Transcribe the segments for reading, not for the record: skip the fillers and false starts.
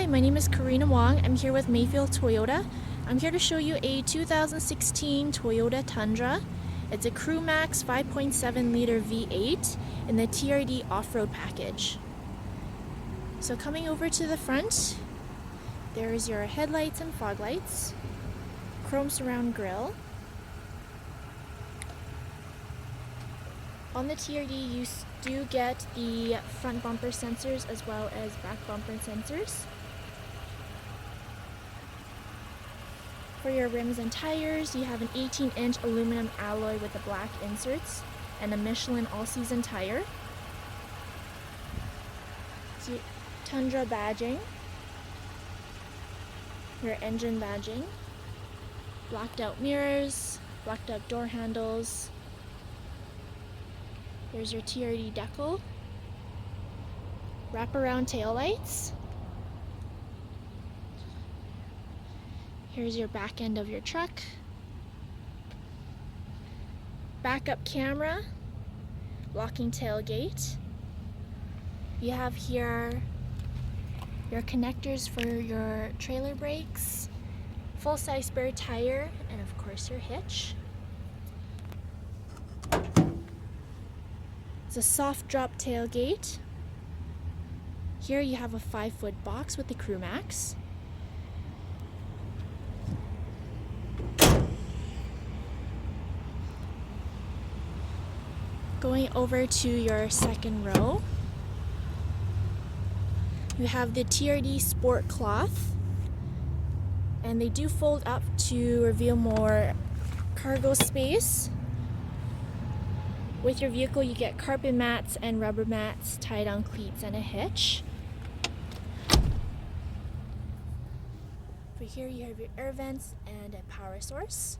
Hi, my name is Karina Wong. I'm here with Mayfield Toyota. I'm here to show you a 2016 Toyota Tundra. It's a CrewMax 5.7 liter V8 in the TRD off-road package. So coming over to the front, there's your headlights and fog lights, chrome surround grille. On the TRD, you do get the front bumper sensors as well as back bumper sensors. For your rims and tires, you have an 18-inch aluminum alloy with the black inserts and a Michelin all-season tire. So Tundra badging, your engine badging, blacked out mirrors, blacked out door handles. There's your TRD decal, wraparound taillights. Here's your back end of your truck. Backup camera, locking tailgate. You have here your connectors for your trailer brakes, full-size spare tire, and of course your hitch. It's a soft drop tailgate. Here you have a 5-foot box with the CrewMax. Going over to your second row, you have the TRD Sport Cloth, and they do fold up to reveal more cargo space. With your vehicle, you get carpet mats and rubber mats, tie-down cleats, and a hitch. For here, you have your air vents and a power source.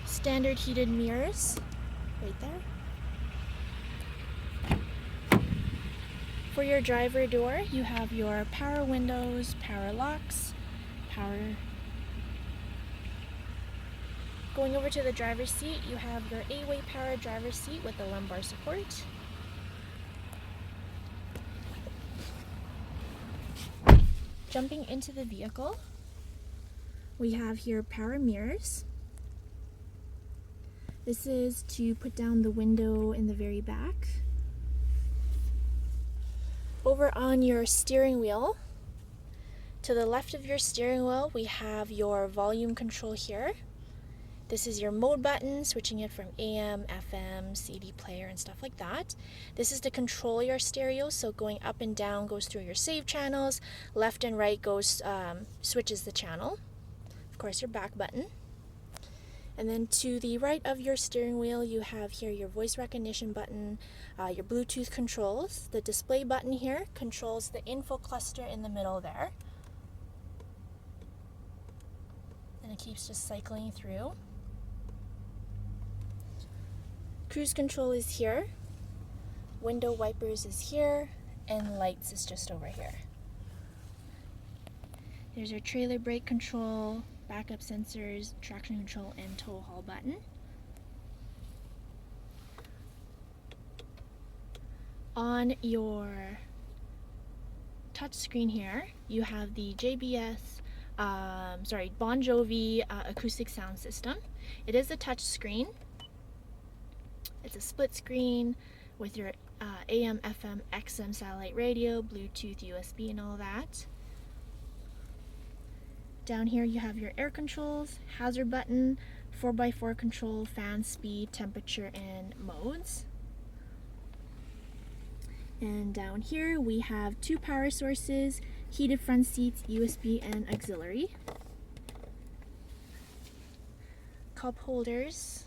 Standard heated mirrors, right there. For your driver door, you have your power windows, power locks, power. Going over to the driver's seat, you have your 8-way power driver's seat with the lumbar support. Jumping into the vehicle, we have here power mirrors. This is to put down the window in the very back. Over on your steering wheel, to the left of your steering wheel, we have your volume control here. This is your mode button, switching it from AM, FM, CD player, and stuff like that. This is to control your stereo, so going up and down goes through your save channels, left and right goes switches the channel. Of course, your back button. And then to the right of your steering wheel, you have here your voice recognition button, your Bluetooth controls. The display button here controls the info cluster in the middle there. And it keeps just cycling through. Cruise control is here. Window wipers is here. And lights is just over here. There's your trailer brake control, backup sensors, traction control, and tow haul button. On your touch screen here, you have the Bon Jovi acoustic sound system. It is a touch screen. It's a split screen with your AM, FM, XM satellite radio, Bluetooth, USB, and all that. Down here you have your air controls, hazard button, 4x4 control, fan speed, temperature, and modes. And down here we have 2 power sources, heated front seats, USB, and auxiliary. Cup holders.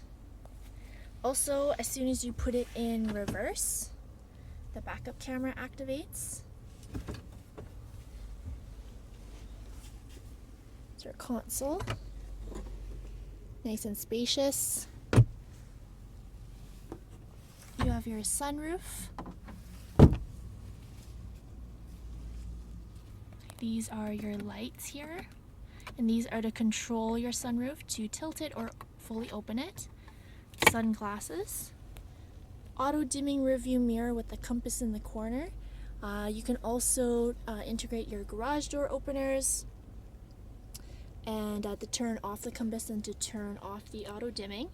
Also, as soon as you put it in reverse, the backup camera activates. Your console, nice and spacious. You have your sunroof. These are your lights here, and these are to control your sunroof to tilt it or fully open it. sunglasses, auto dimming rearview mirror with the compass in the corner. You can also integrate your garage door openers and to turn off the compass and to turn off the auto dimming.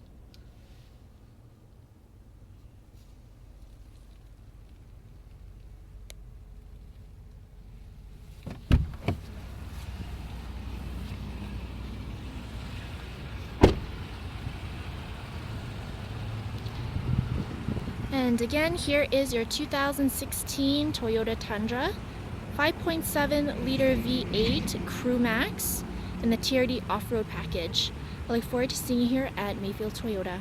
And again, here is your 2016 Toyota Tundra, 5.7 liter V8 CrewMax in the TRD off-road package. I look forward to seeing you here at Mayfield Toyota.